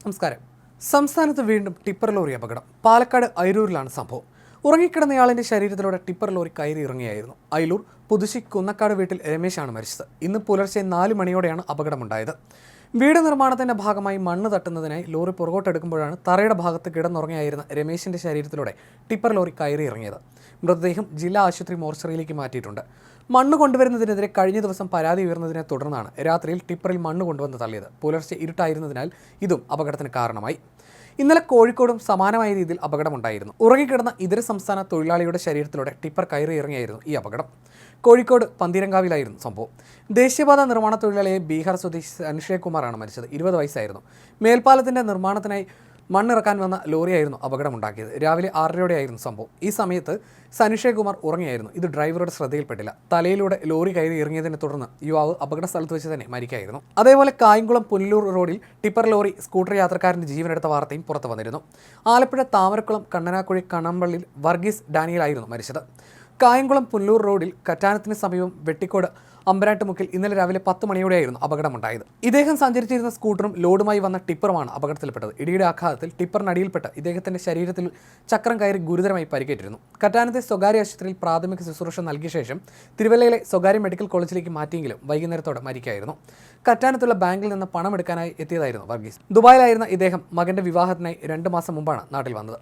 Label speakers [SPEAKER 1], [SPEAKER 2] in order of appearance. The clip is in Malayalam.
[SPEAKER 1] നമസ്കാരം. സംസ്ഥാനത്ത് വീണ്ടും ടിപ്പർ ലോറി അപകടം. പാലക്കാട് അയിരൂരിലാണ് സംഭവം. ഉറങ്ങിക്കിടന്നയാളിന്റെ ശരീരത്തിലൂടെ ടിപ്പർ ലോറി കയറി ഇറങ്ങിയായിരുന്നു. അയിലൂർ പുതുശ്ശി കുന്നക്കാട് വീട്ടിൽ രമേശാണ് മരിച്ചത്. ഇന്ന് പുലർച്ചെ 4 മണിയോടെയാണ് അപകടമുണ്ടായത്. വീട് നിർമ്മാണത്തിന്റെ ഭാഗമായി മണ്ണ് തട്ടുന്നതിനായി ലോറി പുറകോട്ടെടുക്കുമ്പോഴാണ് തറയുടെ ഭാഗത്ത് കിടന്നുറങ്ങിയായിരുന്ന രമേശിന്റെ ശരീരത്തിലൂടെ ടിപ്പർ ലോറി കയറി ഇറങ്ങിയത്. മൃതദേഹം ജില്ലാ ആശുപത്രി മോർച്ചറിയിലേക്ക് മാറ്റിയിട്ടുണ്ട്. മണ്ണ് കൊണ്ടുവരുന്നതിനെതിരെ കഴിഞ്ഞ ദിവസം പരാതി ഉയർന്നതിനെ തുടർന്നാണ് രാത്രിയിൽ ടിപ്പറിൽ മണ്ണ് കൊണ്ടുവന്ന് തള്ളിയത്. പുലർച്ചെ ഇരുട്ടായിരുന്നതിനാൽ ഇതും അപകടത്തിന് കാരണമായി. ഇന്നലെ കോഴിക്കോടും സമാനമായ രീതിയിൽ അപകടമുണ്ടായിരുന്നു. ഉറങ്ങിക്കിടന്ന ഇതര സംസ്ഥാന തൊഴിലാളിയുടെ ശരീരത്തിലൂടെ ടിപ്പർ കയറി ഇറങ്ങിയായിരുന്നു ഈ അപകടം. കോഴിക്കോട് പന്തീരങ്കാവിലായിരുന്നു സംഭവം. ദേശീയപാത നിർമ്മാണ തൊഴിലാളിയെ ബീഹാർ സ്വദേശി സനിഷയ് കുമാറാണ് മരിച്ചത്. 20 വയസ്സായിരുന്നു. മേൽപ്പാലത്തിന്റെ നിർമ്മാണത്തിനായി മണ്ണിറക്കാൻ വന്ന ലോറിയായിരുന്നു അപകടമുണ്ടാക്കിയത്. രാവിലെ 6:30 സംഭവം. ഈ സമയത്ത് സനിഷയ് കുമാർ ഉറങ്ങിയായിരുന്നു. ഇത് ഡ്രൈവറുടെ ശ്രദ്ധയിൽപ്പെട്ടില്ല. തലയിലൂടെ ലോറി കയറി ഇറങ്ങിയതിനെ തുടർന്ന് യുവാവ് അപകട സ്ഥലത്ത് വെച്ച് തന്നെ മരിക്കായിരുന്നു. അതേപോലെ കായംകുളം പുനലൂർ റോഡിൽ ടിപ്പർ ലോറി സ്കൂട്ടർ യാത്രക്കാരന്റെ ജീവനെടുത്ത വാർത്തയും പുറത്തു വന്നിരുന്നു. ആലപ്പുഴ താമരക്കുളം കണ്ണനാക്കുഴി കണമ്പള്ളിൽ വർഗീസ് ഡാനിയലായിരുന്നു മരിച്ചത്. കായംകുളം പുനലൂർ റോഡിൽ കറ്റാനത്തിന് സമീപം വെട്ടിക്കോട് അമ്പരാട്ടുമുക്കിൽ ഇന്നലെ രാവിലെ 10 മണിയോടെയായിരുന്നു അപകടമുണ്ടായത്. ഇദ്ദേഹം സഞ്ചരിച്ചിരുന്ന സ്കൂട്ടറും ലോഡുമായി വന്ന ടിപ്പറുമാണ് അപകടത്തിൽപ്പെട്ടത്. ഇടിയുടെ ആഘാതത്തിൽ ടിപ്പറിനടിയിൽപ്പെട്ട് ഇദ്ദേഹത്തിന്റെ ശരീരത്തിൽ ചക്രം കയറി ഗുരുതരമായി പരിക്കേറ്റിരുന്നു. കറ്റാനത്തെ സ്വകാര്യ ആശുപത്രിയിൽ പ്രാഥമിക ശുശ്രൂഷ നൽകിയ ശേഷം തിരുവല്ലയിലെ സ്വകാര്യ മെഡിക്കൽ കോളേജിലേക്ക് മാറ്റിയെങ്കിലും വൈകുന്നേരത്തോടെ മരിക്കായിരുന്നു. കറ്റാനത്തുള്ള ബാങ്കിൽ നിന്ന് പണമെടുക്കാനായി എത്തിയതായിരുന്നു വർഗീസ്. ദുബായിലായിരുന്ന ഇദ്ദേഹം മകന്റെ വിവാഹത്തിനായി 2 മാസം മുമ്പാണ് നാട്ടിൽ വന്നത്.